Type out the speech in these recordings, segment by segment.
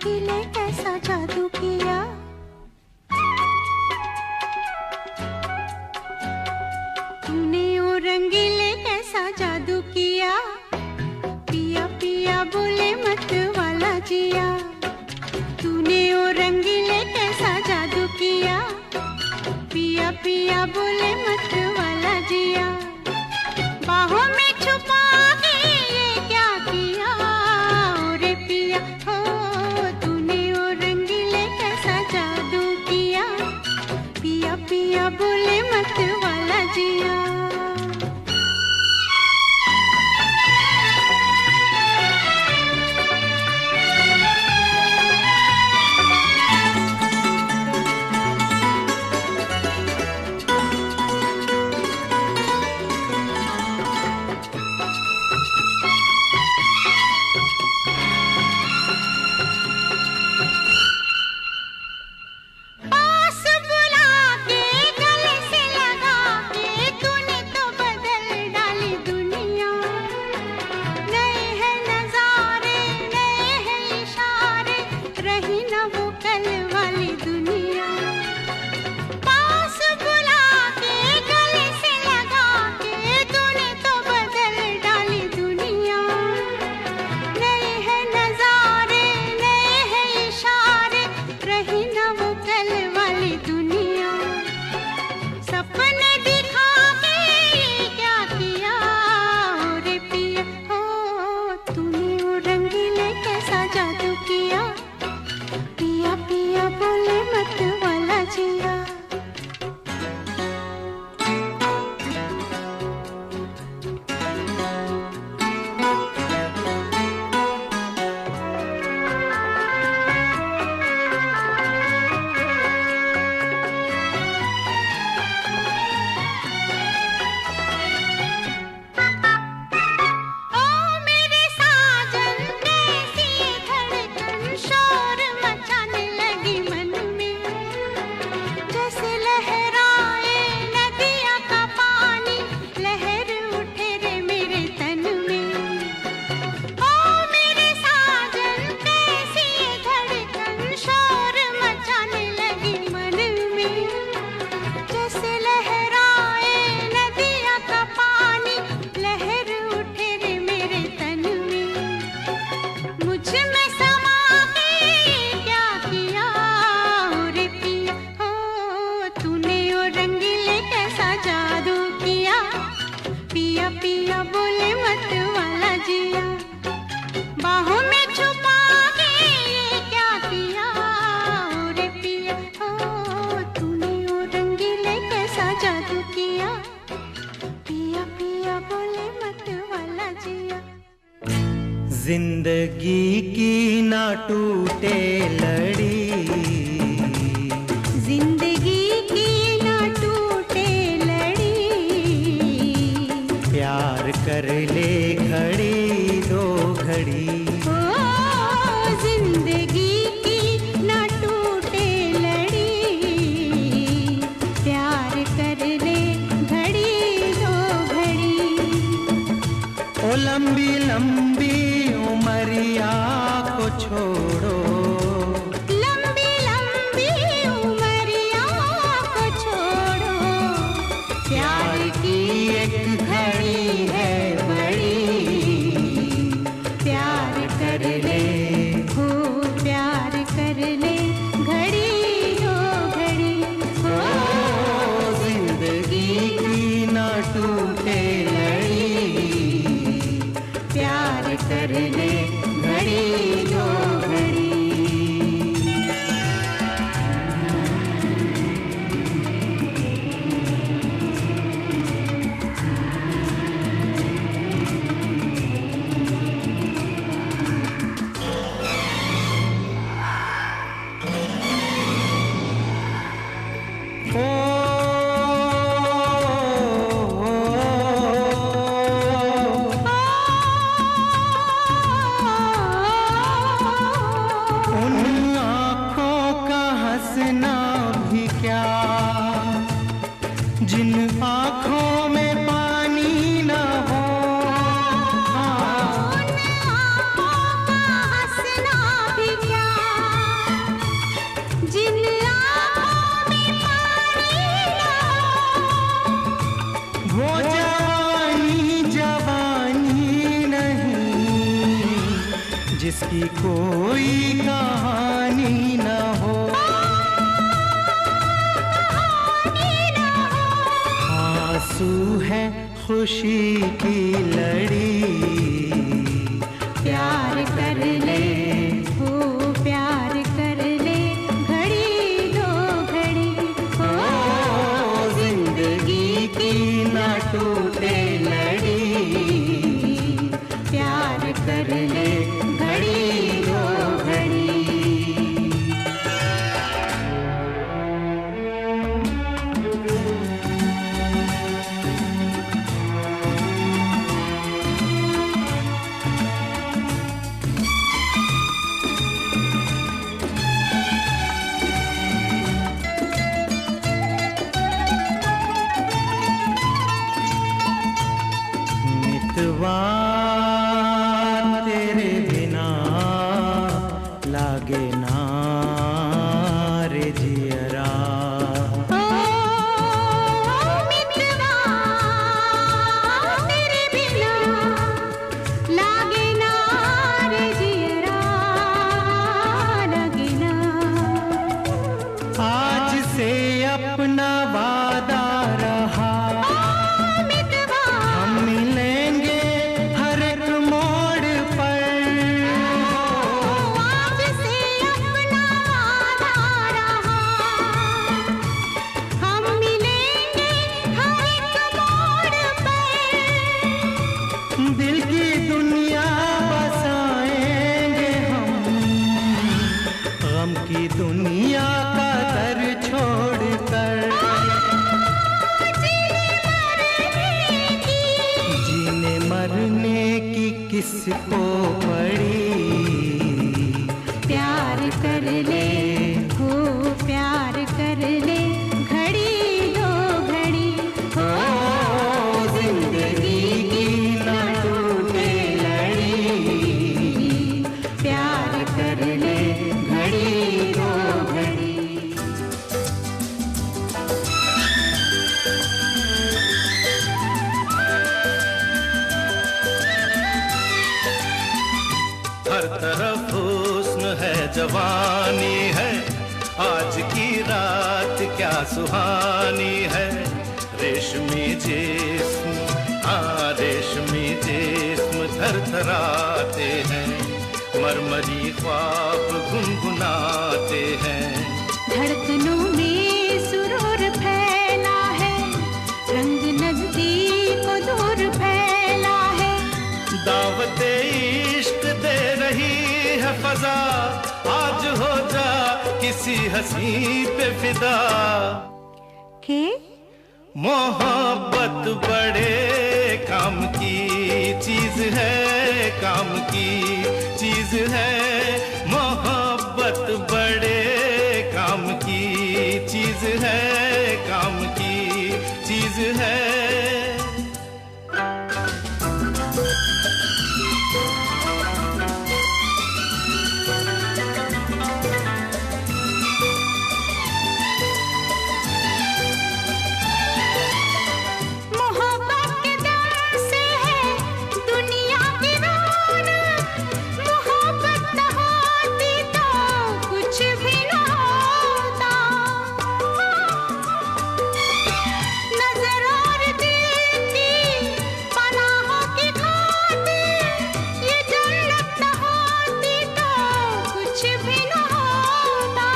रंगीले कैसा जादू किया। तूने ओ रंगीले कैसा जादू किया। पिया पिया बोले मत वाला जिया। तूने ओ रंगीले कैसा जादू किया। पिया पिया बोले मत वाला जिया। बाहों में छुपा के ये क्या किया। ओ रे पिया हो तूने ओ रंगीले कैसा जादू किया। पिया पिया बोले मत वाला जिया। जिंदगी की ना टूटे लड़ी। जिंदगी की ना टूटे लड़ी। प्यार कर ले घड़ी दो घड़ी। ओ जिंदगी की ना टूटे लड़ी। प्यार कर ले घड़ी दो घड़ी। ओ लंबी लंबी उमरिया को छोड़ो। लंबी लंबी उमरिया को छोड़ो। प्यार की एक घड़ी है बड़ी। प्यार कर ले हो प्यार कर ले घड़ी दो घड़ी। हो जिंदगी की ना टूटे लड़ी। प्यार कर ले घड़ी दो घड़ी। जिसकी कोई कहानी न हो। आंसू है खुशी की लड़ी, प्यार कर ले हो प्यार कर ले, घड़ी दो घड़ी हो। जिंदगी की ना टूटे लड़ी, प्यार कर ले घड़ी दो घड़ी। मितवा तेरे बिना लागे ना रे जियरा। मितवा तेरे बिना लागे ना रे जियरा, लागे ना। आज से अपना वादा रहा, हम मिलेंगे हर एक मोड़ पर। आज से अपना वादा रहा, हम मिलेंगे हर एक मोड़ पर। दिल की दुनिया बसाएंगे हम, गम की दुनिया का दर छोड़कर। जीने मरने की किसको पड़ी, प्यार कर ले हो प्यार कर ले, घड़ी दो घड़ी हो। जिंदगी की ना टूटे लड़ी, प्यार कर ले घड़ी दो घड़ी। हर तरफ हुस्न है जवानी है, आज की रात क्या सुहानी है। रेशमी जिस्म रेशमी जिस्म थरथराते हैं, मरमरी ख्वाब गुनगुनाते हैं। धड़कनों में सुरूर फैला है, रंग नजदीक दूर फैला है। दावते इश्क दे रही है फजा, आज हो जा किसी हंसी पे फिदा। के मोहब्बत बड़े काम की चीज है, काम की चीज है। मोहब्बत बड़े काम की चीज है, काम की चीज है। मोहब्बत के दर से है दुनिया की रौनक, मोहब्बत न होती तो कुछ भी न होता। नजर और दिल की पनाहों की खातिर, ये जन्नत न होती तो कुछ भी न होता।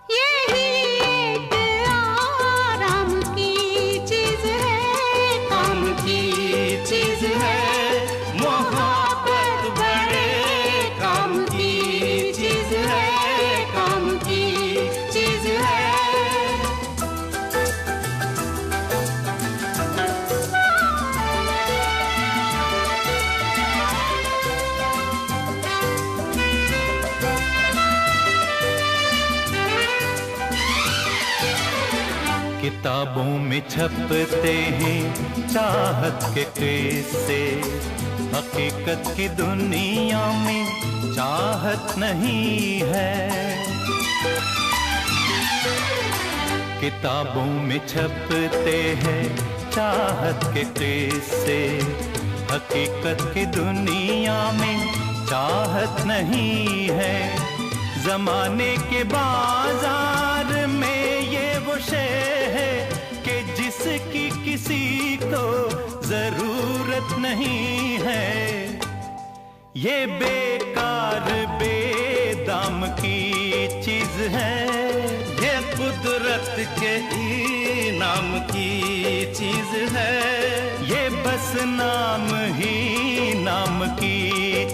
यही एक आराम की चीज है, काम की चीज है। मोहब्बत बड़े काम की चीज है, काम की चीज है। किताबों में छपते हैं चाहत के किस्से, हकीकत की दुनिया में चाहत नहीं है। किताबों में छपते हैं चाहत के किस्से, हकीकत की दुनिया में चाहत चाहत नहीं है। जमाने के बाजार में ये वो शे है कि जिसकी किसी को जरूरत नहीं है। ये बेकार बेदाम की चीज है, ये कुदरत के इनाम की चीज है। ये बस नाम ही नाम की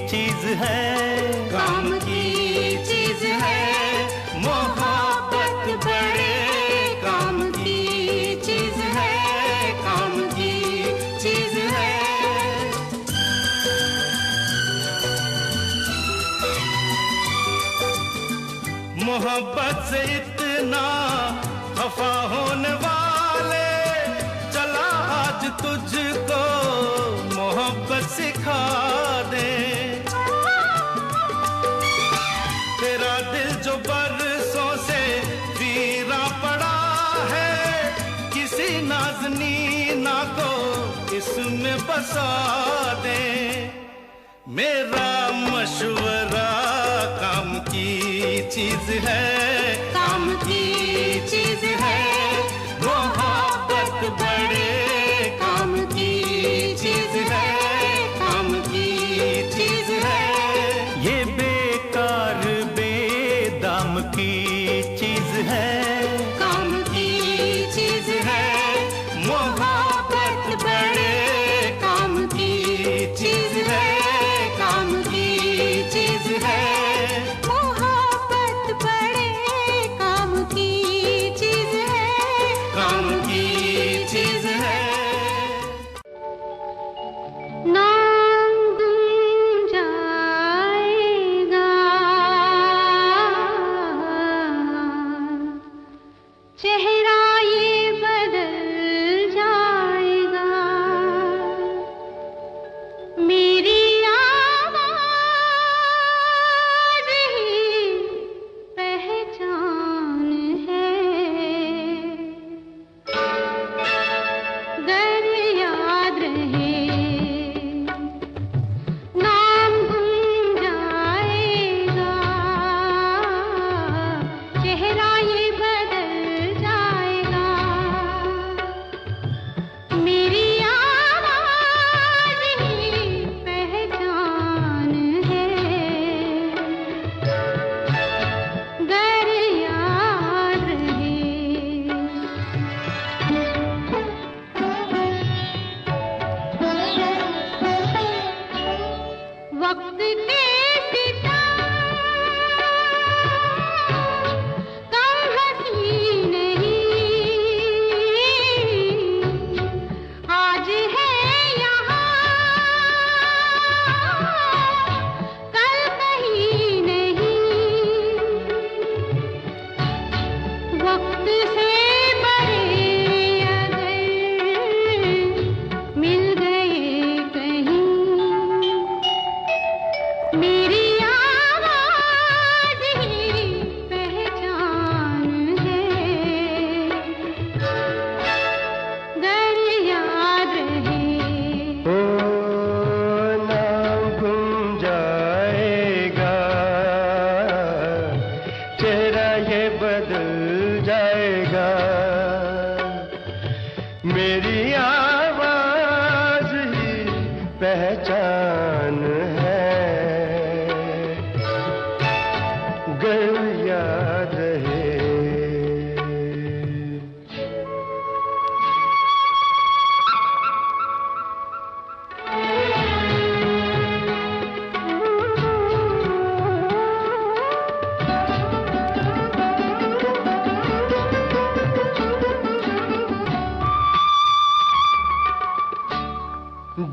चीज है। काम की चीज है मोहब्बत, बड़े काम की चीज है, काम की चीज है। मोहब्बत से इतना खफा होने वाले, चला आज तुझको मोहब्बत सिखा दे। तेरा दिल जो बरसों से वीरा पड़ा है, किसी नाज़नीना को इसमें बसा दे। मेरा मशवरा काम की चीज है, काम की चीज है। मोहब्बत बड़े काम की चीज है, काम की चीज है। ये बेकार बेदाम की चीज है, काम की चीज है। मोहब्बत बड़े काम की चीज है, काम की चीज है। मोहब्बत बड़े काम की चीज है, काम की चीज है। नाम गुम जाएगा, चेहरा ये बदल जाएगा। मेरी आवाज़ ही पहचान है, गर याद रहे नाम गुम जाएगा, चेहरा ये बदल जाएगा। मेरी आवाज़ ही पहचान है, गर याद रहे। वक्त के सितम कम हंसी नहीं, आज है यहाँ कल कहीं नहीं। वक्त से बड़े अगर मिल गए कहीं, मेरी आवाज़ ही पहचान है, गर याद रहे। ओ नाम गुम जाएगा, चेहरा ये बदल जाएगा। मेरी आवाज ही पहचान है, गर याद रहे।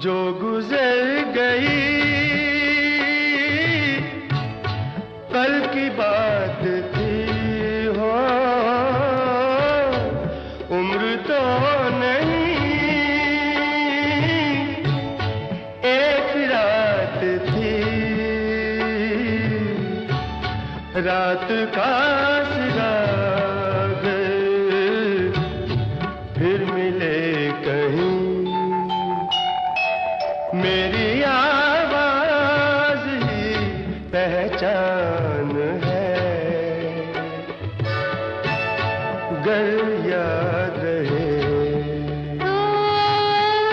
जो गुजर गई कल की बात थी हो, उम्र तो नहीं एक रात थी। रात का सिराग फिर मिले कहीं, मेरी आवाज ही पहचान है, गर याद रहे तो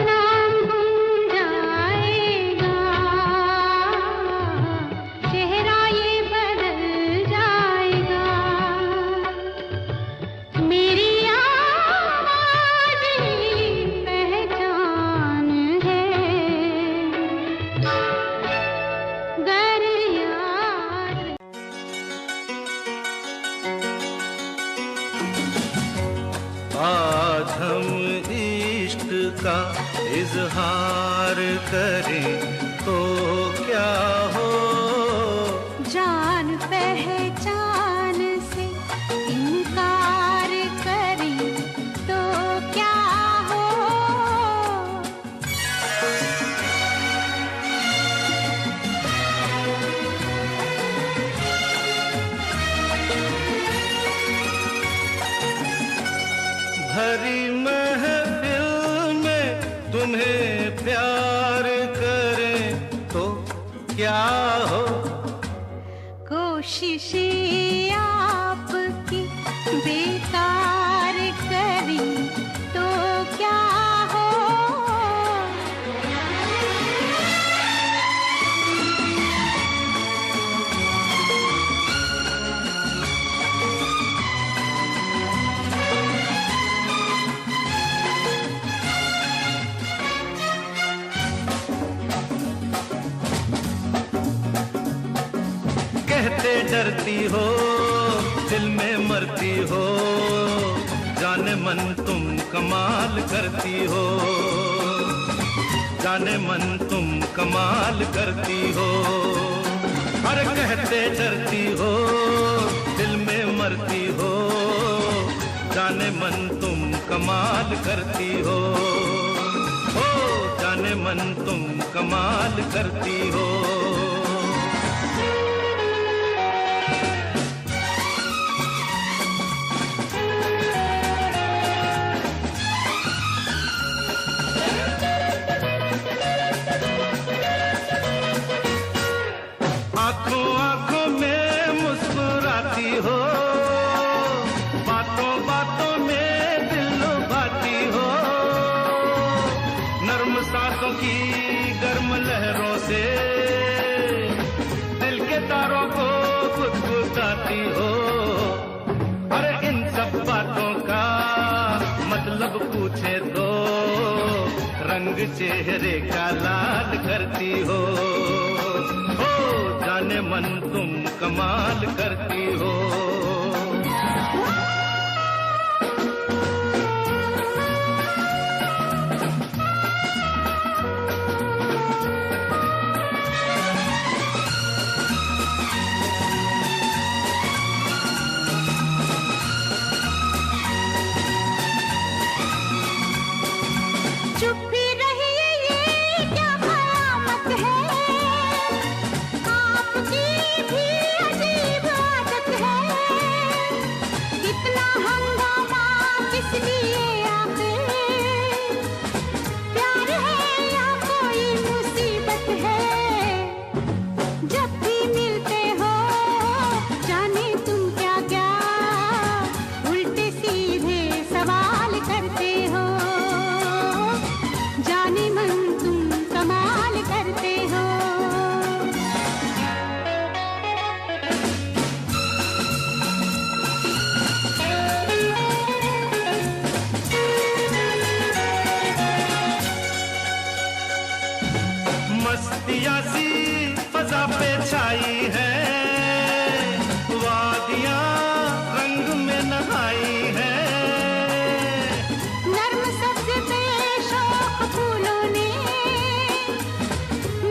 नाम गुम जाएगा, चेहरा ये बदल जाएगा, मेरी आवाज़ ही पहचान है, गर याद। आज हम इश्क का इजहार करें तो क्या हो, जान पहचान से इनकार करें तो क्या हो, भरी महफिल में तुम्हें प्यार करें तो क्या हो, कोशिशें आपकी बेकार करें तो क्या हो, कहते डरती हो दिल में मरती हो, जाने मन तुम कमाल करती हो, जाने मन तुम कमाल करती हो, अरे कहते डरती हो दिल में मरती हो, जाने मन तुम कमाल करती हो, ओ जाने मन तुम कमाल करती हो। आंखों आंखों में मुस्कुराती हो, बातों बातों में दिल लुभाती हो, नर्म सांसों की गर्म लहरों से दिल के तारों को गुदगुदाती हो, अरे इन सब बातों का मतलब पूछे तो रंग चेहरे का लाल करती हो, जाने मन तुम कमाल करती हो। चुप ही रहिए ये क्या कयामत है, आपकी भी अजीब आदत है, इतना हंगामा किस लिए आखिर, प्यार है या कोई मुसीबत है, जब भी मिलते हो जाने तुम क्या क्या उल्टे सीधे सवाल करते हो, जाने मन तुम कमाल करते हो। मस्तियाँ सी फजा पे छाई है, वादियाँ रंग में नहाई है, नर्म सब्ज पे शौक फूलों ने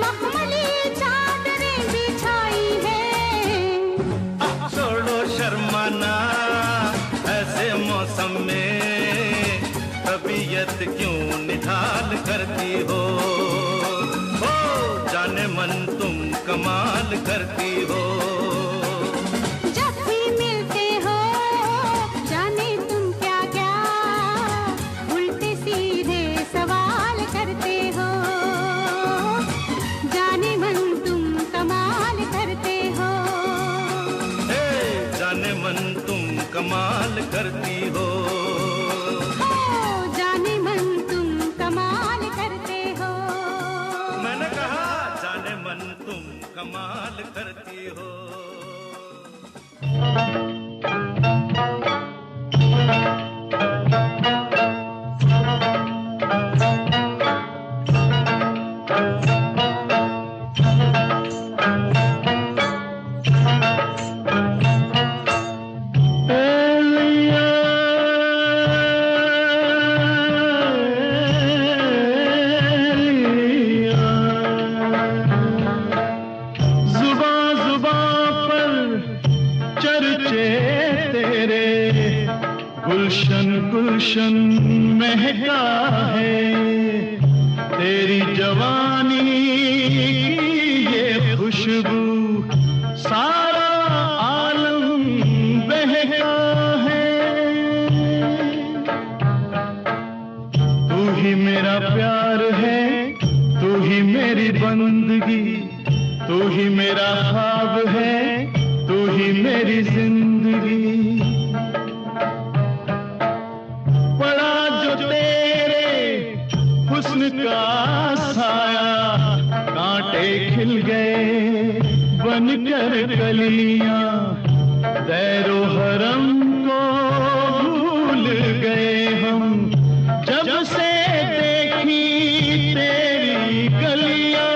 मखमली चादरें बिछाई है, छोड़ो शर्माना ऐसे मौसम में, तबीयत क्यों निढाल करती हो, जाने मन तुम कमाल करती हो। जब भी मिलते हो जाने तुम क्या क्या उल्टे सीधे सवाल करते हो, जाने मन तुम कमाल करते कमाल करती हो। जाने मन तुम कमाल करते हो। मैंने कहा जाने मन तुम कमाल करती हो। गुलशन गुलशन महका है तेरी जवानी की ये खुशबू, सारा आलम बहका है। तू ही मेरा प्यार है, तू ही मेरी बंदगी, तू ही मेरा ख्वाब है, तू ही मेरी जिंदगी। हुस्न का साया कांटे खिल गए बनकर कलियां, दैरो हरम को भूल गए हम जब से देखी तेरी गलियां।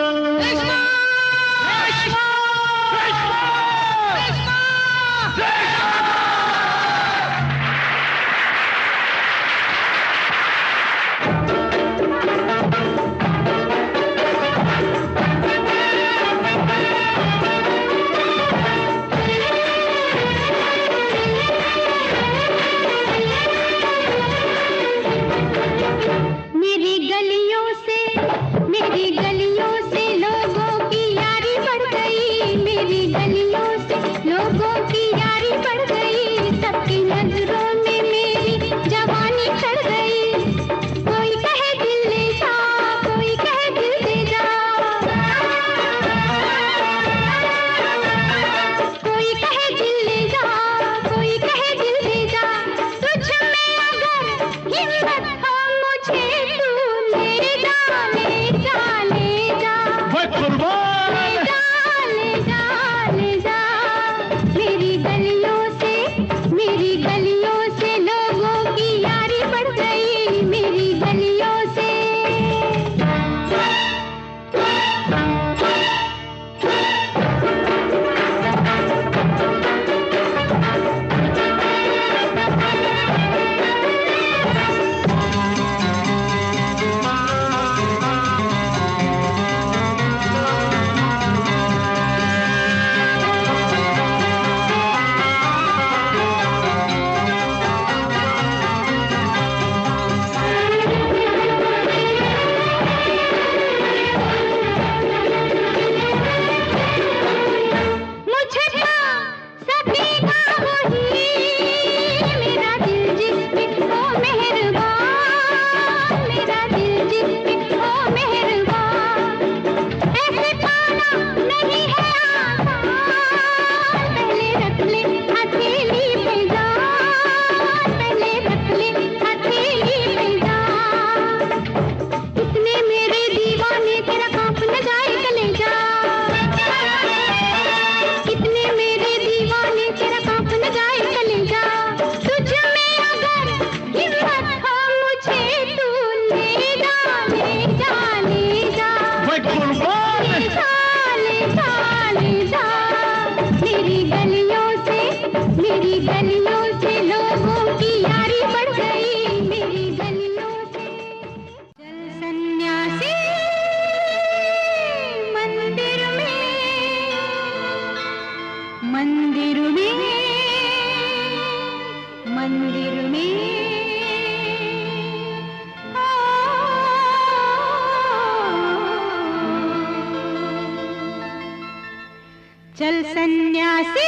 चल सन्यासी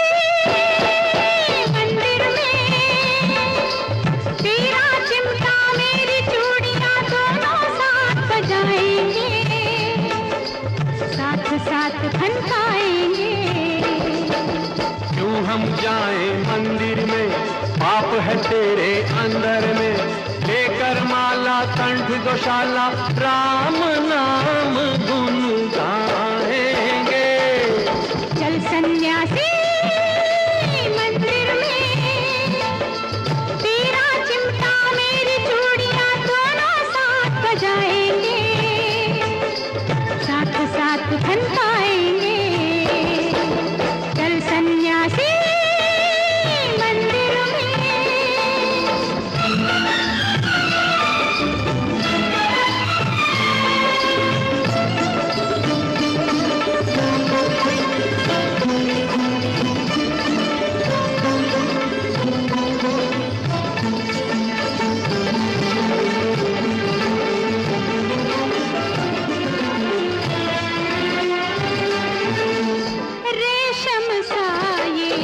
मंदिर में, तेरा चिमटा मेरी चूड़ियां दोनों साथ बजाएंगे, साथ साथ खनकाएंगे। क्यों हम जाएं मंदिर में पाप है तेरे अंदर में, लेकर माला कंठ गौशाला राम नाम गुन गाएंगे। चल सन्यासी मंदिर में, तेरा चिमटा मेरी चूड़ियां दोनों साथ बजाएंगे, साथ साथ खनकाएंगे। चल सन्यासी मंदिर में। रेशम सा ये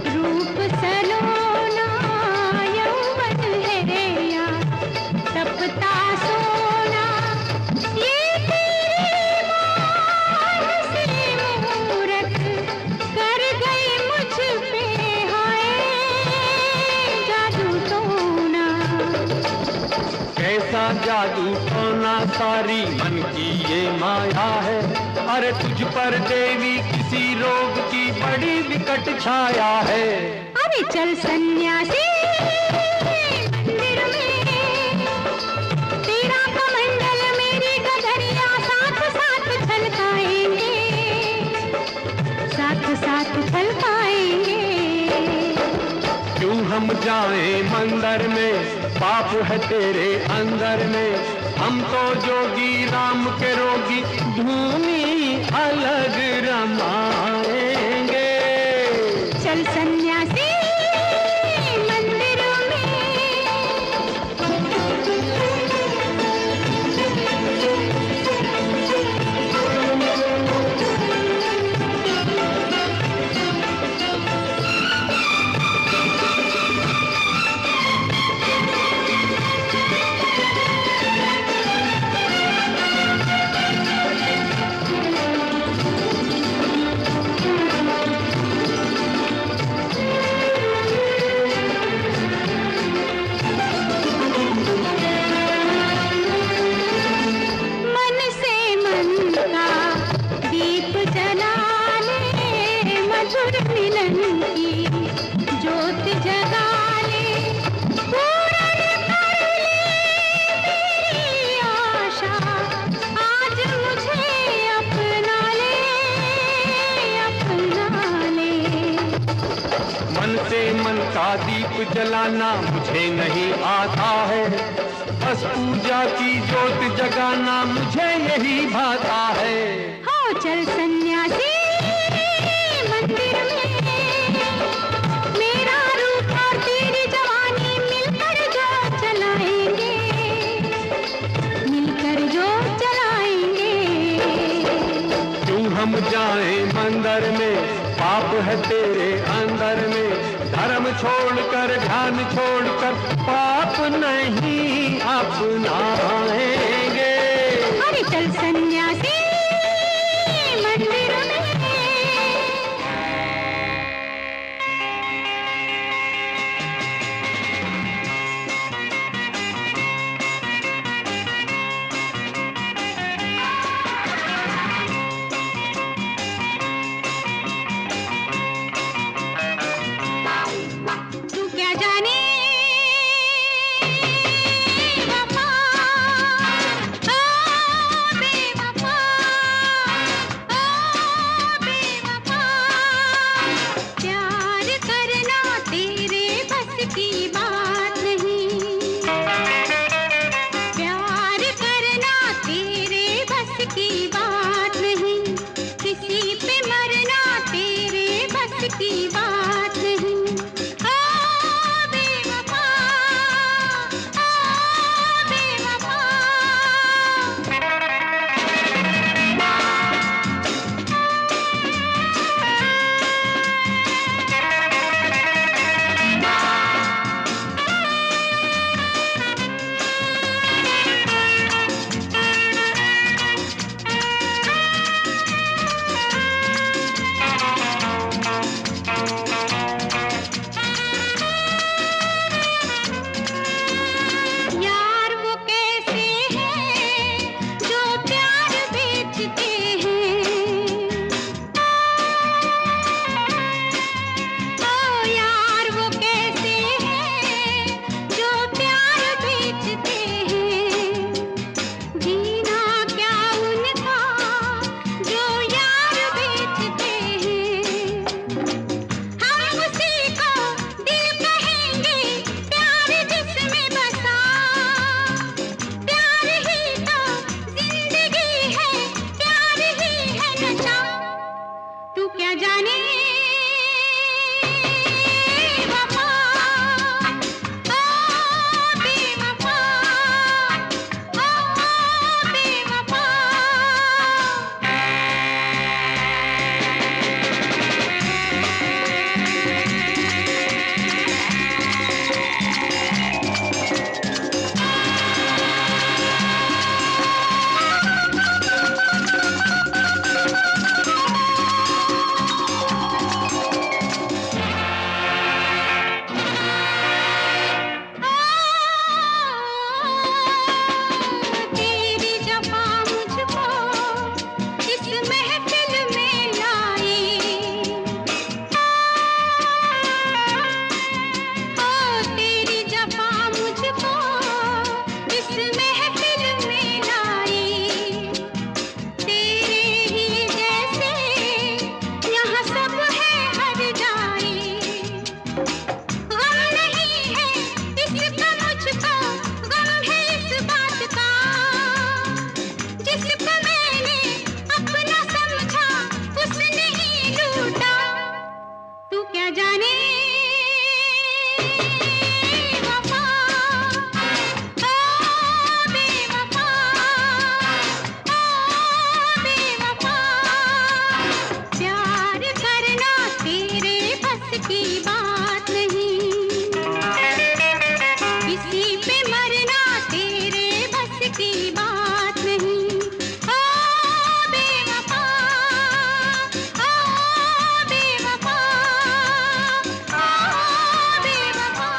रूप सलोना, यौवन है या तपता सोना, ये तेरी मान से मूरत कर गई मुझ पे, हाय जादू टोना। कैसा जादू टोना, सारी मन की ये माया है। अरे तुझ पर देवी किसी रोग की बड़ी विकट छाया है। अरे चल सन्यासी मंदिर में, तेरा कमंडल मेरी गगरिया साथ साथ छलकाएंगे, साथ साथ छलकाएंगे। क्यों हम जाएं मंदिर में, पाप है तेरे अंदर में। हम तो जोगी राम के रोगी, धूनी अलग रमाएंगे। चल सन्यासी मंदिर में। मन से मन का दीप जला ले, मधुर मिलन की ज्योत जगा ले, पूर्ण कर ले मेरी आशा, आज मुझे अपना ले, अपना ले। मन से मन का दीप जलाना मुझे नहीं आता है, बस पूजा की ज्योत जगाना मुझे यही भाता है। हो चल सन्यासी मंदिर में, मेरा रूप और तेरी जवानी मिलकर जो चलाएंगे, मिलकर जो चलाएंगे। क्यों हम जाएं मंदिर में, पाप है तेरे अंदर में। धर्म छोड़कर ध्यान छोड़कर पाप नहीं अपनाएंगे। अरे चल सन्यासी मंदिर में। तू क्या जाने वफा, ओ बेवफा, ओ बेवफा, प्यार करना तेरे बस की बात नहीं, प्यार करना तेरे बस की बात नहीं, किसी पे मरना तेरे बस की बात नहीं। ओ बेवफा, ओ बेवफा। जाने वफा, ओ बेवफा, ओ बेवफा। तेरी जफा मुझको इस महफिल में लाई, ओ तेरी जफा मुझको इस महफिल में लाई। तेरे ही जैसे यहाँ सब है हर जाए, गम नहीं है इसका मुझको, गम है इस बात का जिसको मैंने अपना समझा उसने ही लूटा। तू क्या जाने वफा, ओ बेवफा, ओ बेवफा। प्यार करना तेरे बस की बात नहीं, किसी पे मरना तेरे बस की बात नहीं। ओ बेवफा, ओ बेवफा, ओ बेवफा।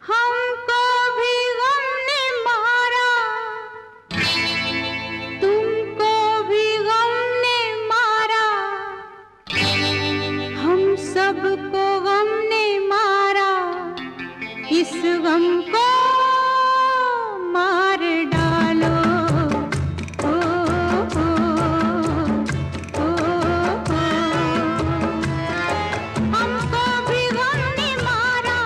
हमको भी गम ने मारा, तुमको भी गम ने मारा, हम सबको गम ने मारा। इस गम को मार डालो, ओ, ओ, ओ, ओ। हमको भी गम ने मारा,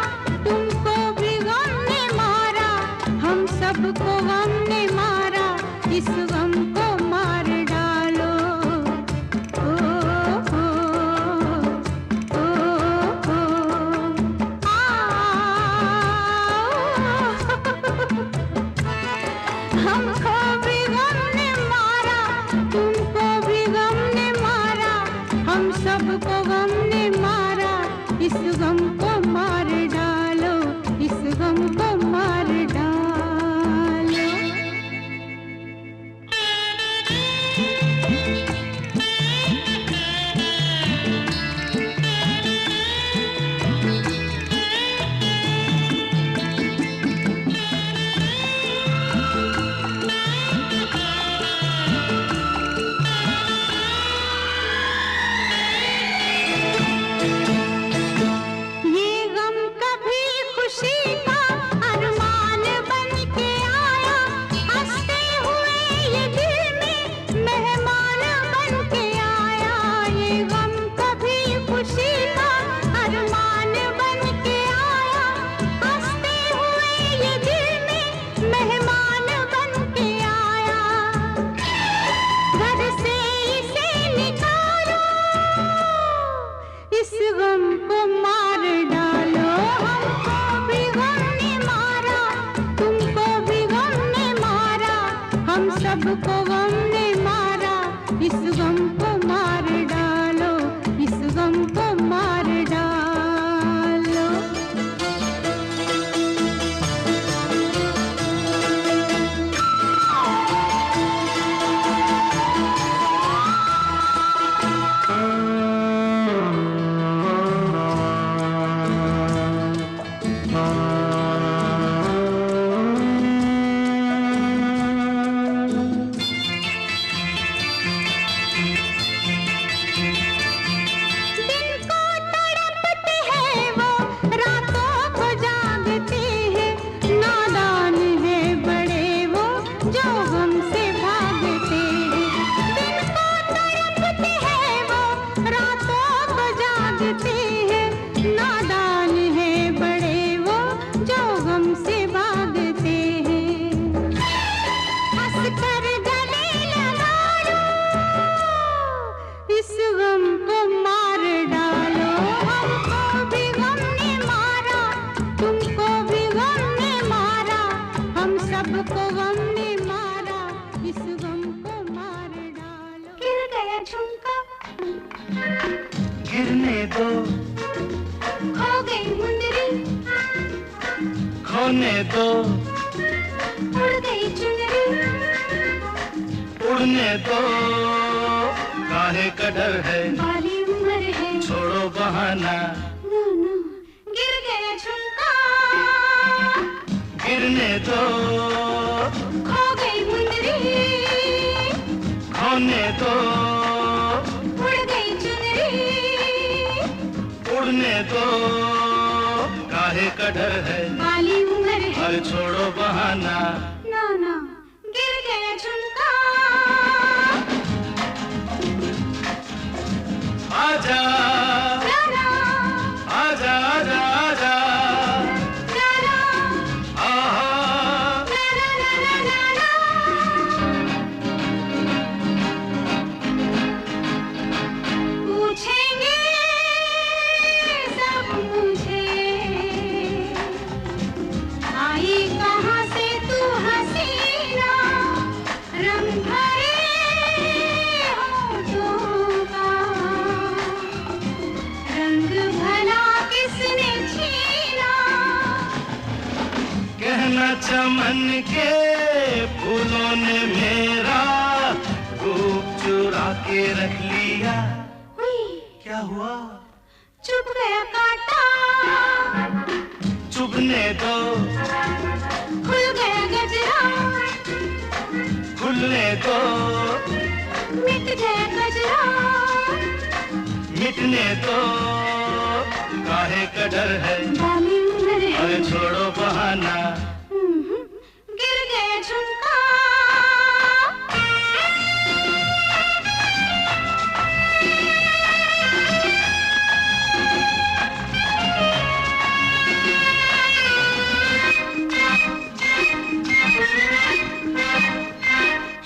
तुमको भी गम ने मारा, हम सबको गम ने मारा। इस गम को मार डालो, ओ, ओ, ओ, ओ। हमको भी गम ने मारा, तुमको भी गम ने मारा, हम सबको गम ने मारा। इस गम को मार डालो, इस गम को मार डालो। ये गम कभी खुशी का अरमान बन के आया, हंसते हुए ये दिल में मेहमान बन के आया। ये गम कभी खुशी का अरमान बन के आया, हंसते हुए ये दिल में मेहमान बन के आया। घर से इसे निकालो, इस गम को मार डालो। हमको भी गम ने मारा, तुमको भी गम ने मारा, हम सबको गम ने मारा। इस गम को मार डालो, इस गम को मार डालो। सबको गम ने मारा, इस गम को मार डालो। गिर गया झुमका, गिरने दो, खो गई मुंदरी, खोने दो, उड़ गई चुनरी, उड़ने दो, काहे का डर है, बाली उम्र है, छोड़ो बहाना। नो नो, गिर गया झुमका, गिरने दो, खो गई मुंदरी, खोने दो, उड़ गई चुनरी, उड़ने दो, काहे का डर है, बाली उम्र है, और छोड़ो बहाना। नो नो, गिर गया झुमका। आजा गाना, आजा आजा आजा, गाना, आहा, गाना, गाना, गाना। पूछेंगे सब मुझे, आई कहाँ से तू हसीना, रंग भरे होठों का, रंग भला किसने छीना। कहना चमन के फूलों ने मेरा रूप चुरा के रख लिया। हुई, क्या हुआ? चुप गया कांटा, चुभने दो, खुल गया गजरा, खुलने दो, मिट गया गजरा, मिटने दो, काहे का डर है, बाली उम्र है, अरे छोड़ो बहाना। गिर गया झुमका।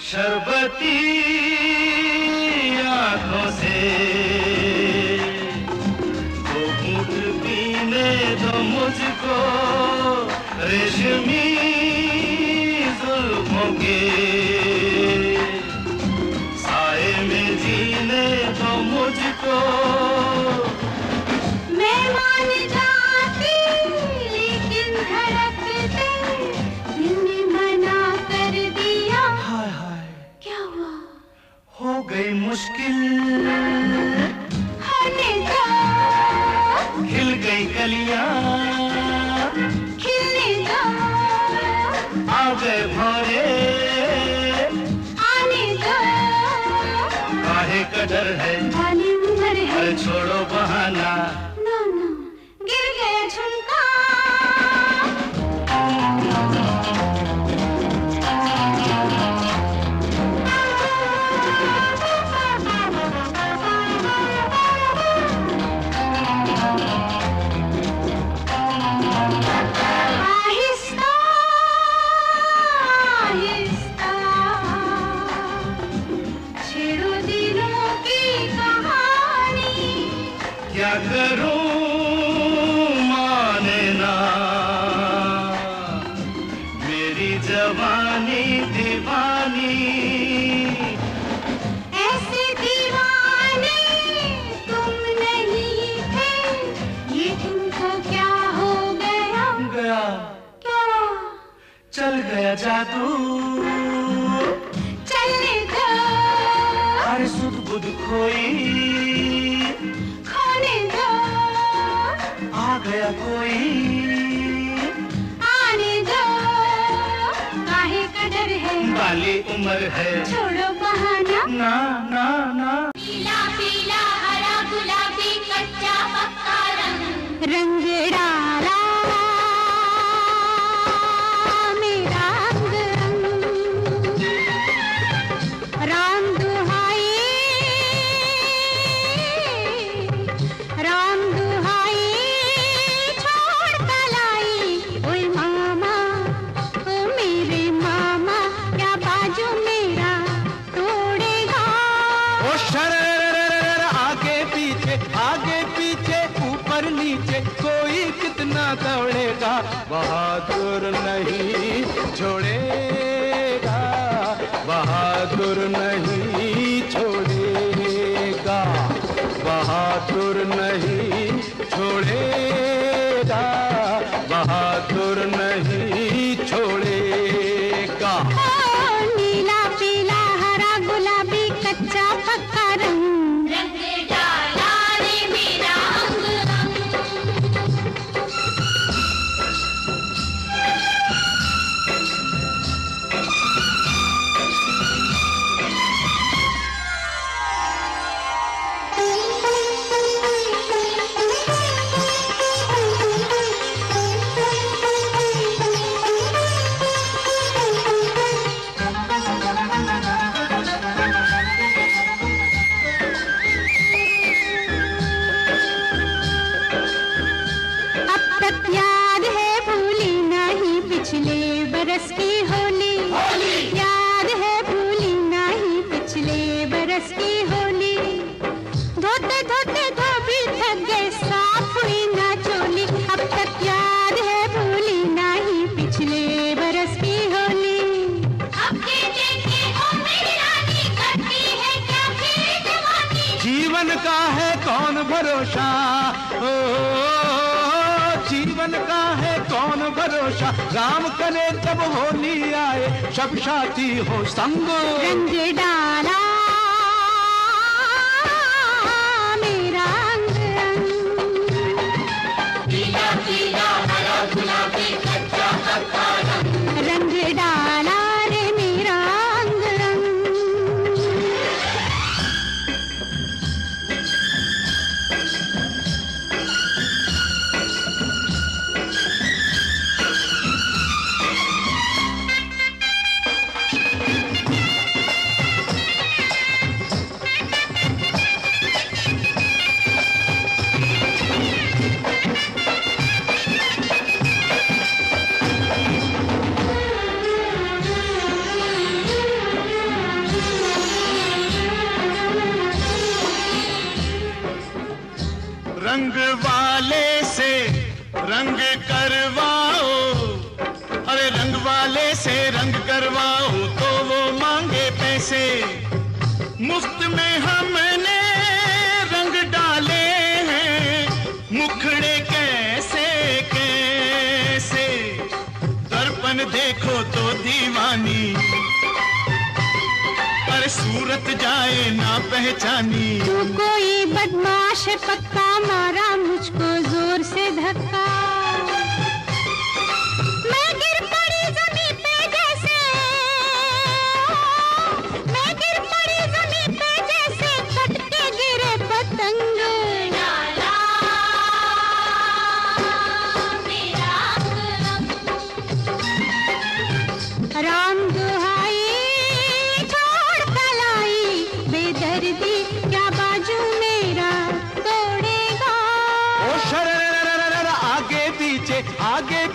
शरबती आंखों से दो घूंट पीने दो मुझको, रेशमी जुल्फों के साए में जीने दो मुझको। मैं मान जाती लेकिन धड़कते दिल ने मना कर दिया। हाय हाय, क्या हुआ? हो गई मुश्किल, होने दो, खिल गई कलियां, खिलने दो, आ गए भौरे, आने दो, काहे का डर है, बाली उम्र है, अरे छोड़ो बहाना। नो नो, गिर गया झुमका। आहिस्ता आहिस्ता छेड़ो दिलों की कहानी। क्या करूं माने ना, मेरी जवानी दीवानी। ऐसे दीवाने तुम नहीं थे, ये तुमको क्या हो गया? गया, क्या? चल गया जादू, चलने दो, अरे सुध बुध खोई, खोने दो, आ गया कोई, आने दो, काहे का डर है, बाली उम्र है, छोड़ो बहाना। ना ना ना। पीला पीला हरा गुलाबी कच्चा पक्का रंग डाला मेरा रंग राम दुहाई, राम दुहाई छोड़ कलाई। ओए मामा, ओ मेरे मामा, क्या बाजू मेरा तोड़ेगा? ओ शरर, आगे पीछे ऊपर नीचे कोई कितना दौड़ेगा, बहादुर नहीं छोड़ेगा। बहादुर नहीं छोड़ेगा, बहादुर नहीं छोड़ेगा, बहादुर नहीं छोड़ेगा। नीला पीला हरा गुलाबी कच्चा पक्का रंग, रंग डाला रे मेरा अंग अंग। बरस की होली, याद है भूली नहीं पिछले बरस की होली। धोते धोते धोबी थक गए साफ हुई ना चोली, अब तक याद है भूली नहीं पिछले बरस की होली। अब के देखे ओ मेरी रानी करती है क्या फिर जवानी। जीवन का है कौन भरोसा, ओ जीवन का है कौन भरोसा, राम करे जब होली आए सब साथी हो संग। रंग डाला मेरा अंग अंग, पीला पीला हरा गुलाबी कच्चा पक्का रंग। रंग डाला रे मेरा अंग अंग। रंग वाले से रंग करवाओ, अरे रंग वाले से रंग करवाओ तो वो मांगे पैसे। मुफ्त में हमने रंग डाले हैं, मुखड़े कैसे कैसे। दर्पण देखो तो दीवानी, अरे सूरत जाए ना पहचानी। तू कोई बदमाश है पक्का, मारा मुझको जोर से धक्का। मैं गिर पड़ी जमीन पे जैसे, मैं गिर पड़ी जमीन पे जैसे कट के गिरे पतंग। डाला मेरा अंग अंग। राम दुहाई छोड़ कलाई, बेदर्दी क्या बाजू मेरा तोड़ेगा। ओ शररररररर, आगे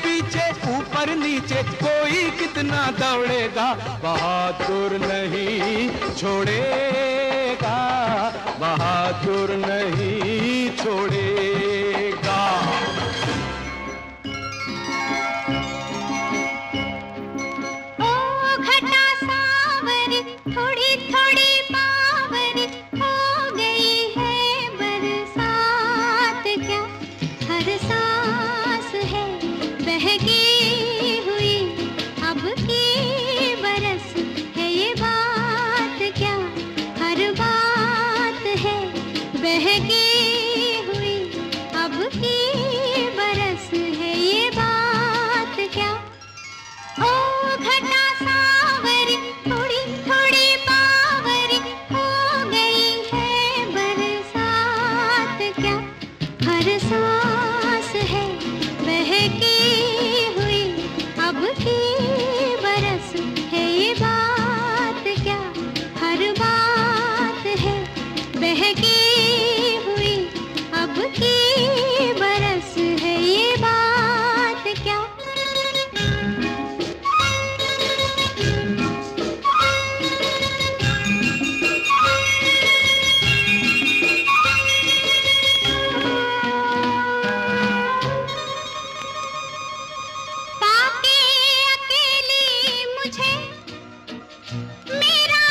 पीछे ऊपर नीचे कोई कितना दौड़ेगा, बहादुर नहीं छोड़ेगा, बहादुर नहीं छोड़ेगा। ओ घटा सावरी थोड़ी थोड़ी बावरी, हो गई है बरसात क्या, हर सांस है बहकी हुई, अब की बरस है ये बात क्या, हर बात है बहकी हुई, अब की बरस है ये बात क्या। ओ घटा सावरी थोड़ी थोड़ी बावरी, हो गई है बरसात क्या, हर सांस है बहकी हुई, अब की बरस है ये बात क्या, हर बात है बहकी हुई, अब की बरस है ये बात क्या। पाके अकेली मुझे मेरा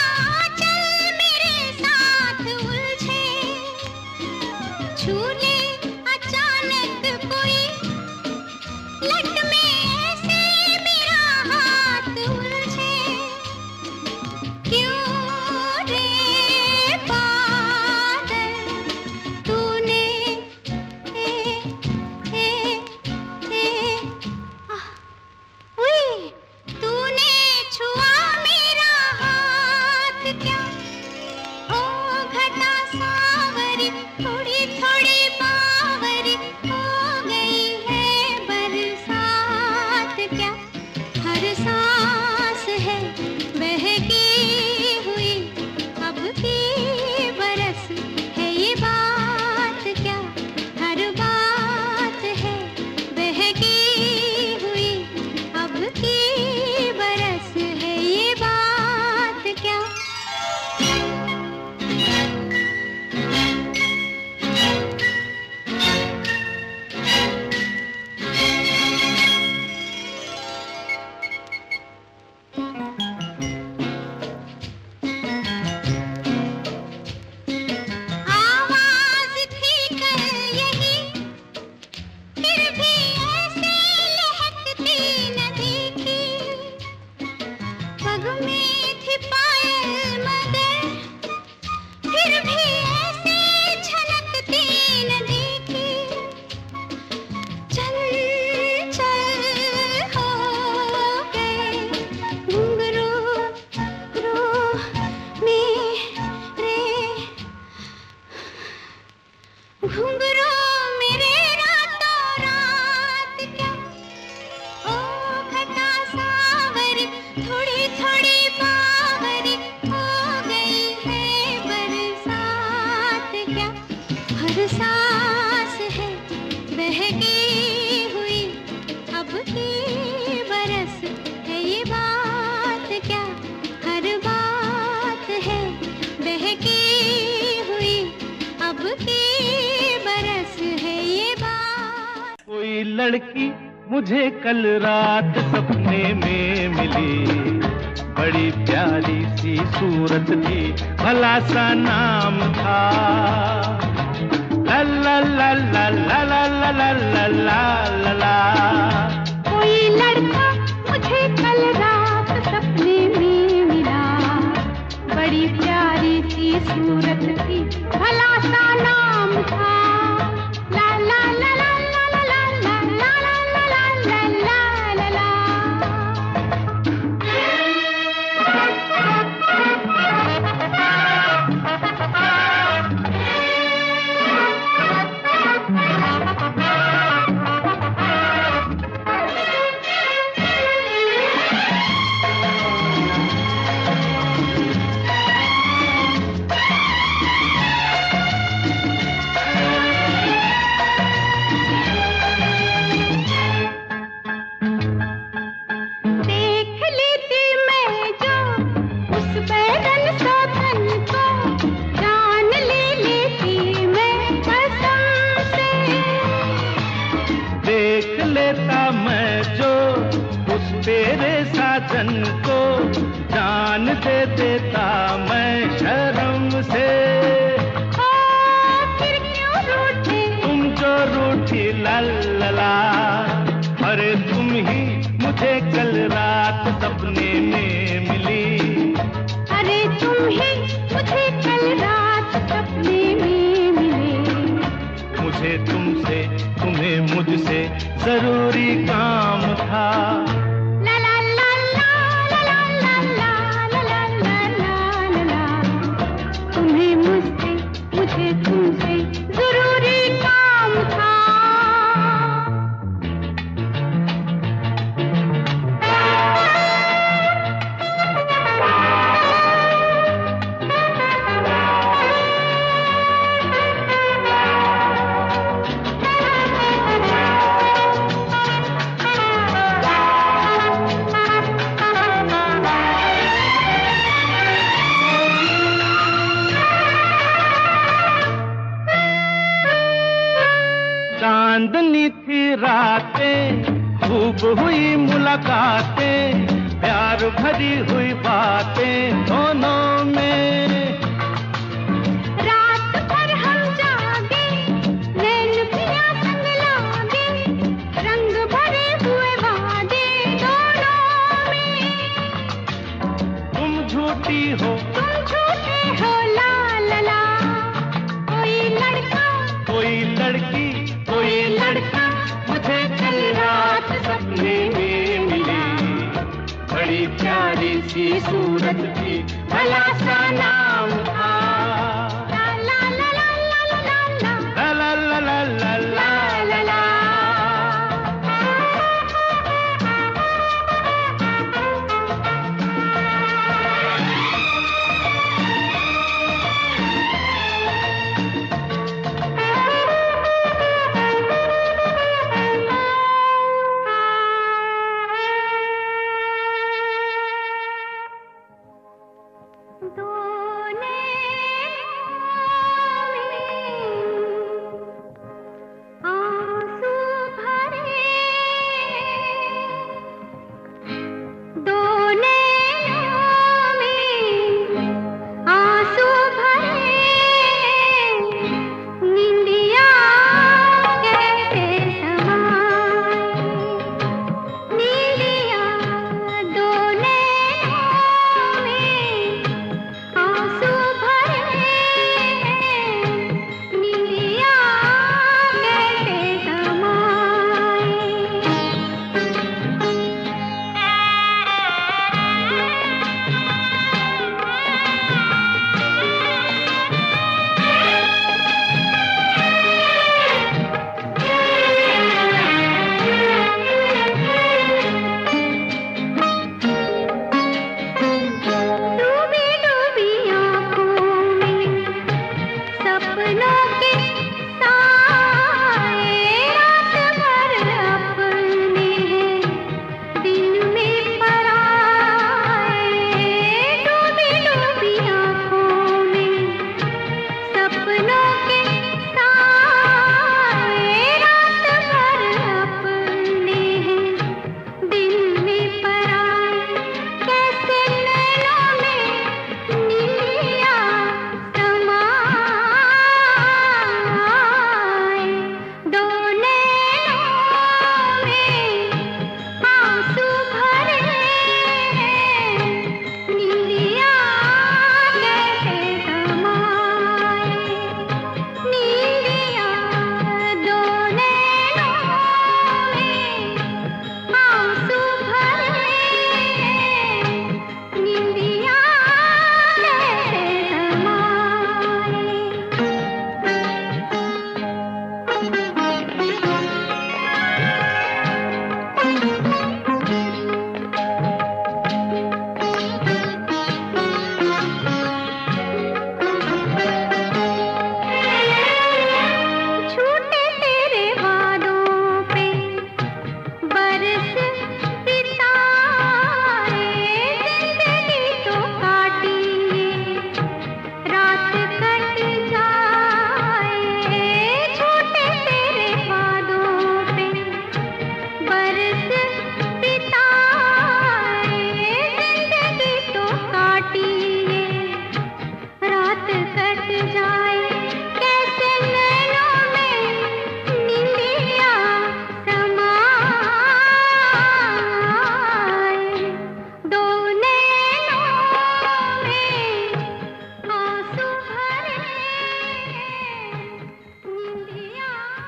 लड़की मुझे कल रात सपने में मिली, बड़ी प्यारी सी सूरत थी, भला सा नाम था ला ला ला ला ला ला ला ला ला ला ला। कोई लड़का मुझे कल रात सपने में मिला, बड़ी प्यारी सी सूरत थी, भला सा नाम था ला ला ला ला ला ला ला ला ला ला ला ला ला। तेरे साजन को जान दे देता मैं शर्म से। फिर क्यों रूठे तुम जो रूठी लल्ला, अरे तुम ही मुझे कल रात सपने में मिली, अरे तुम ही मुझे कल रात सपने में मिले। मुझे तुमसे तुम्हें मुझसे जरूरी काम था ला ला ला ला ला ला ला ला ला ला ला। तुम्हें मुझसे मुझे तुमसे जरूरी काम था। चांदनी थी रातें, खूब हुई मुलाकातें, प्यार भरी हुई बातें दोनों में। रात भर हम जागे, नैन पिया संग लागे, रंग भरे हुए वादे दोनों में। तुम झूठी हो तुम झूठे हो ला ला ला। कोई लड़का कोई लड़की कोई लड़का मुझे कल रात सपने में मिली, बड़ी प्यारी सी सूरत थी, भला सा नाम था ला ला ला ला ला ला ला ला ला ला ला ला ला ला।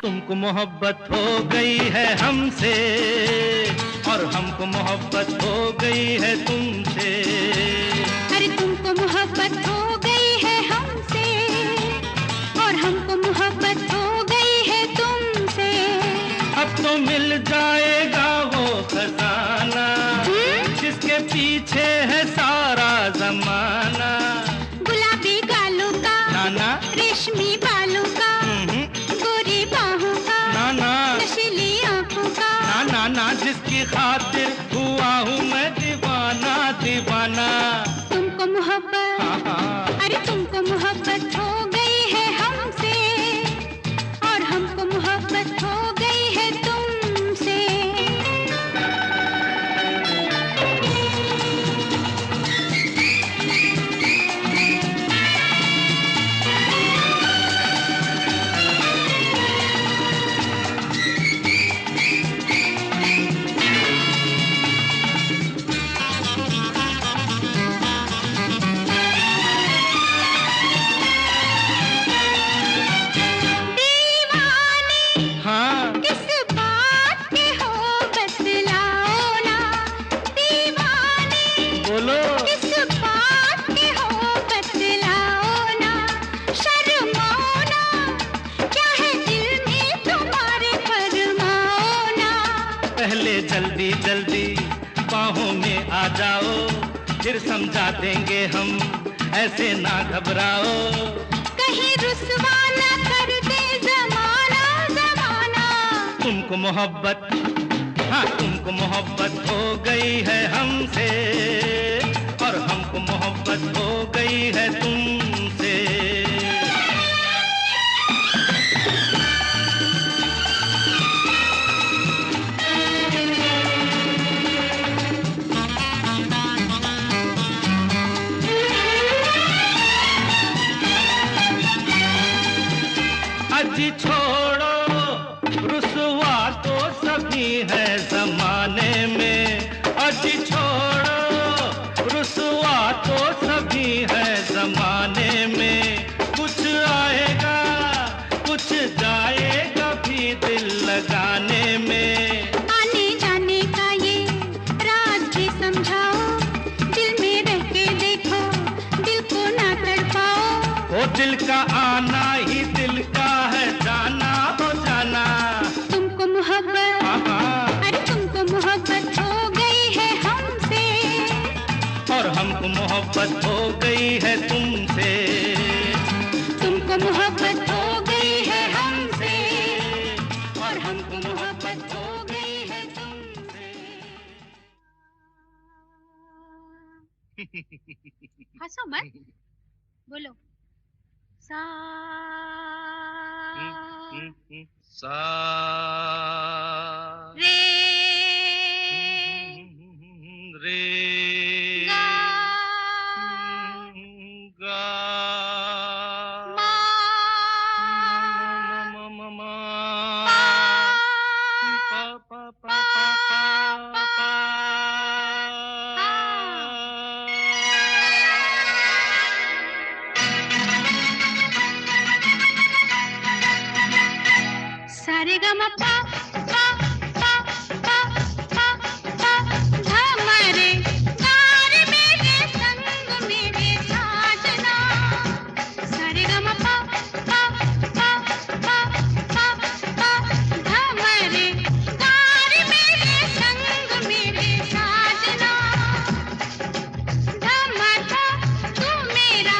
तुमको मोहब्बत हो गई है हमसे और हमको मोहब्बत हो गई है तुमसे। अरे तुमको मोहब्बत हो गई है हमसे और हमको मोहब्बत हो गई है तुमसे। अब तो मिल जाएगा वो खजाना जिसके पीछे है सारा जमाना। गुलाबी गालों का, नाना रेशमी बालों का, गोरी बाहों का, नाना नशीली आंखों का, नाना ना जिसकी खातिर हुआ हूँ मैं दीवाना दीवाना। तुमको मोहब्बत, हाँ हाँ। अरे तुमको मोहब्बत हो गई है हमसे और हमको मोहब्बत हो गई है तुमसे। जल्दी जल्दी बाहों में आ जाओ, फिर समझा देंगे हम, ऐसे ना घबराओ। कहीं रुसवा ना कर दे ज़माना ज़माना। तुमको मोहब्बत, हाँ तुमको मोहब्बत हो गई है हमसे और हमको मोहब्बत हो गई है तुमसे। जी छोड़ो रुसवा तो सभी है जमाने में, अजी छोड़ो रुसवा तो सभी है जमाने में। कुछ आएगा कुछ जाएगा भी दिल लगाने में। आने जाने का ये राज भी समझाओ, दिल में रह के देखो, दिल को ना तड़पाओ। वो दिल का आना ही दिल का है जाना हो जाना। तुमको मोहब्बत, अरे तुमको मोहब्बत हो गई है हमसे और हमको मोहब्बत हो गई है तुमसे। तुमको मोहब्बत हो गई है हमसे और हमको मोहब्बत हो गई है तुमसे। हंसो मत, बोलो सा सा रे रे गा गा मा मा मा पा पा पा पा पा। सारे गा मा पा पा पा पा पा पा धा मरे गारे मेरे संग मेरे साजना। सारे गा मा पा पा पा पा पा पा धा मरे गारे मेरे संग मेरे साजना। धा मा तू मेरा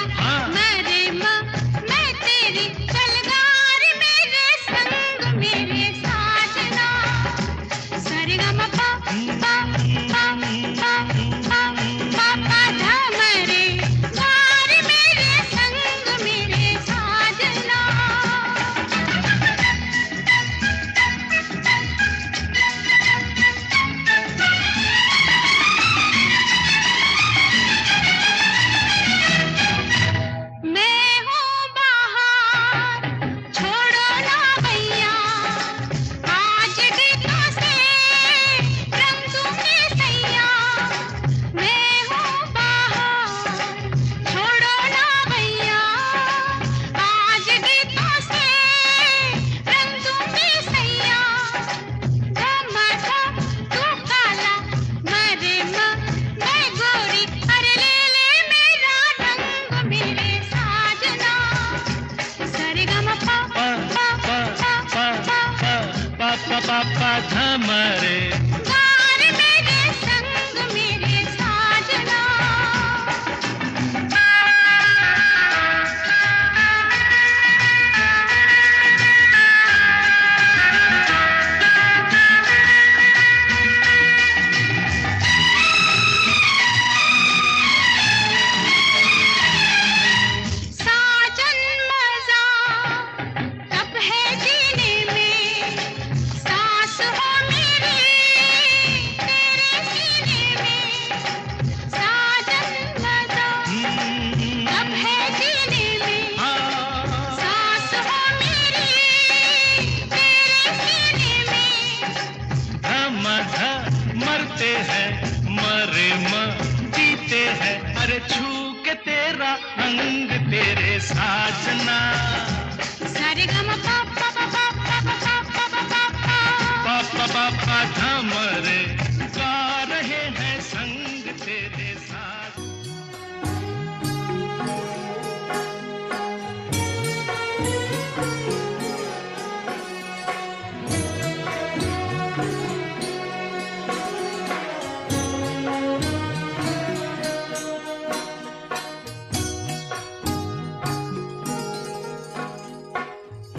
मरे माँ मैं तेरी चल गारे मेरे संग मेरे साथ। हमारे प्यार मेरे संग मेरे साजना साजन मजा तब है जीने में सांस हो मेरी तेरे सीने में साजन मजा तब है जीने में सांस हो मेरी तेरे सीने में हम मरते हैं मरे जीते हैं अरे छू के तेरा अंग तेरे साजना सारेगाम पापा पापा पापा पापा पापा पापा पापा हमारे गा रहे हैं संग तेरे साथ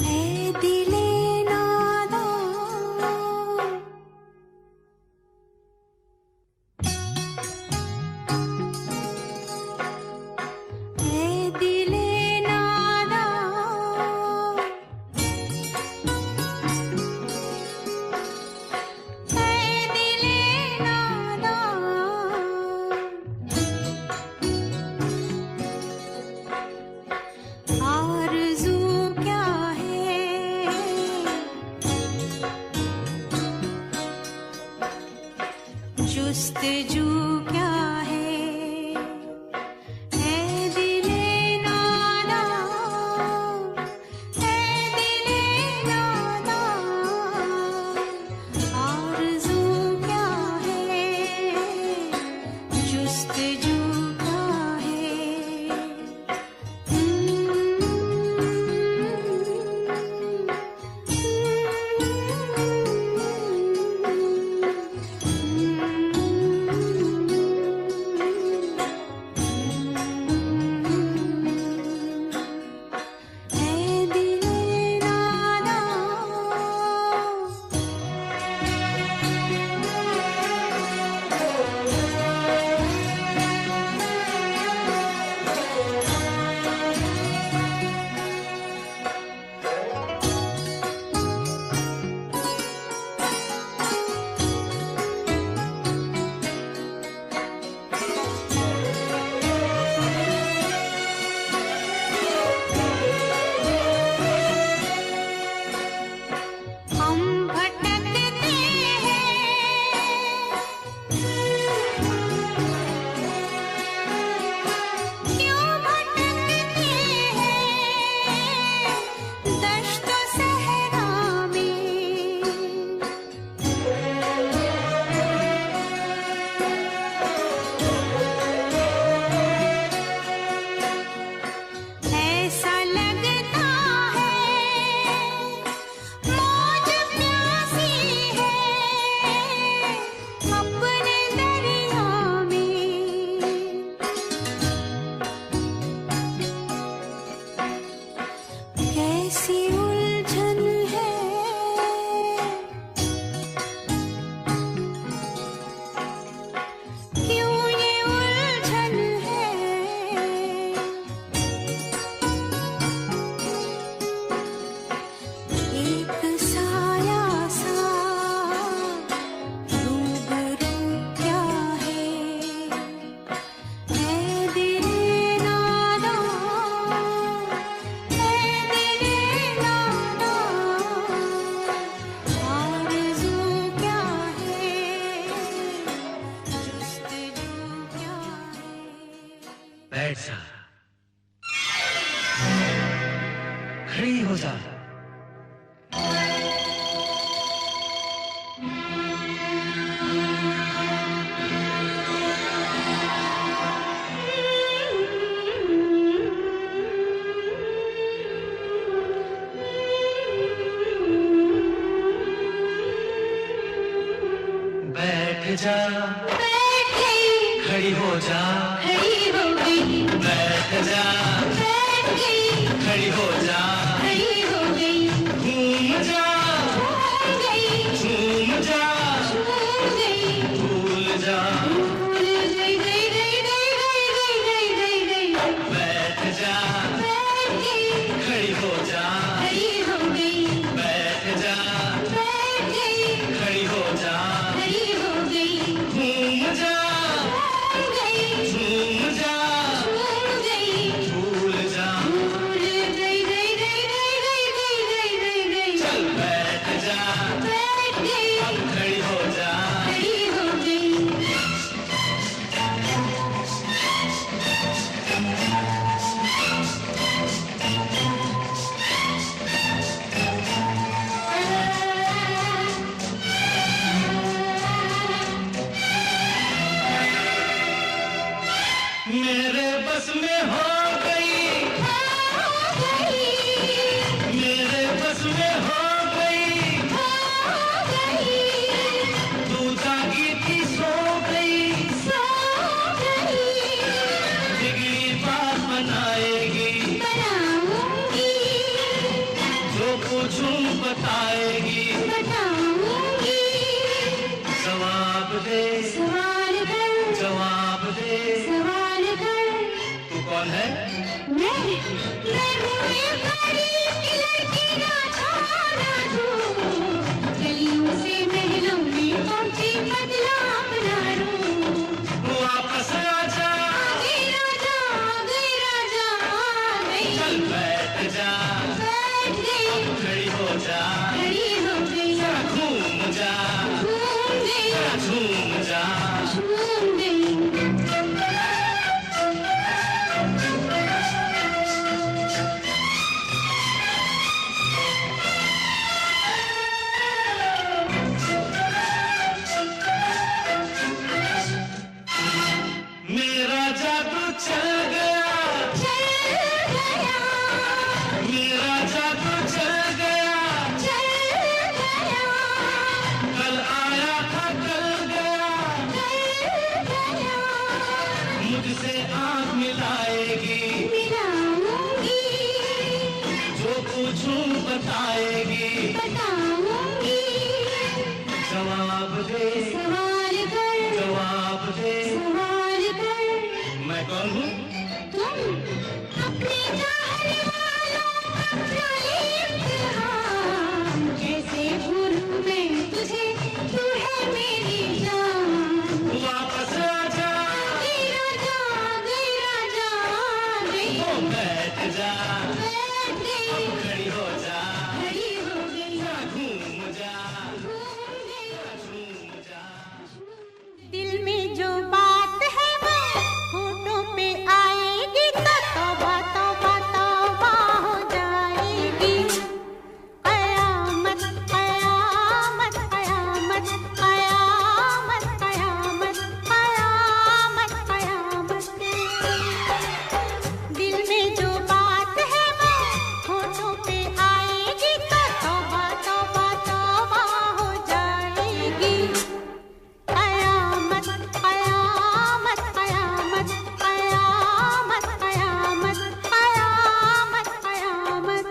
ऐ दिले नादा ऐ दिले नादा ऐ दिले नादा आरज़ू क्या है जुस्तजू क्या है ऐ दिले नादा ऐ दिले नादा आरज़ू क्या है जुस्तजू क्या है हम भटकते हैं क्यों भटकते हैं दश्त सहरा में ऐसा लगता है मौज प्यासी है अपने दरिया में कैसी उलझन है क्यों ये उलझन है एक साया सा रूबरू क्या है ऐ दिले नादा ऐ दिले नादा आरज़ू क्या है जुस्तजू क्या है बैठ जा खड़ी हो जा जा, बैठ गई, खड़ी हो जा, खड़ी हो गई, बैठ जा, बैठ गई, खड़ी हो जा, खड़ी हो गई, घूम जा, घूम गई, झूम जा, झूम गई, भूल जा, भूल गई, गई, गई, गई, गई, गई, गई, गई, गई, बैठ जा, बैठ गई, खड़ी हो जा, खड़ी हो गई, बैठ जा, बैठ गई, खड़ी हो जा, खड़ी हो गई, घूम जा, घूम गई, झूम जा, झूम गई, भूल जा, भूल गई, गई, गई, गई, गई, गई, गई, गई, गई, चल बैठ जा, बैठ गई, अब खड़ी हो जा, खड़ी हो गई। मेरे बस में हो गई, मेरे बस में हो गई, तू जागी थी सो गई, बिगड़ी बात बनाएगी, जो पूछूं बताएगी, जवाब दे, जवाब दे, तू कौन है? वापस आजा, चल बैठ जा, खड़ी हो जा, घूम जा, झूम जा, मेरा जादू चल गया, मेरा जादू चल गया, कल आया था कल गया, मुझसे आँख मिलाएगी, जो पूछूं बताएगी, जवाब दे, जवाब दे, मैं कौन हूँ? कैसे भूलूं मैं तुझे, तू है मेरी जान। वापस आजा, ओ बैठ जा, खड़ी हो जा, घूम जा, झूम जा, दिल में जो बात है वो होठों पे आएगी तो तौबा तौबा तौबा हो जाएगी। कयामत कयामत कयामत कयामत कयामत कयामत कयामत। दिल में जो बात है वो होठों पे आएगी तो तौबा तौबा तौबा हो जाएगी। कयामत कयामत कयामत कयामत कयामत कयामत कयामत।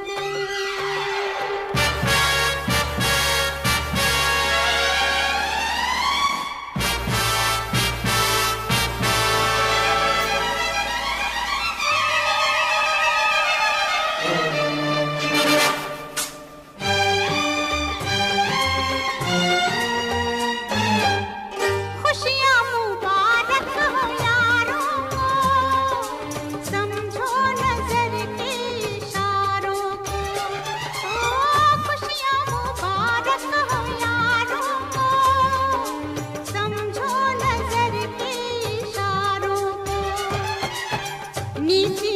खुशियाँ मुबारक हो यारों को, समझो नजर के इशारों को। खुशियाँ मुबारक हो यारों को, समझो नजर के इशारों को। नीची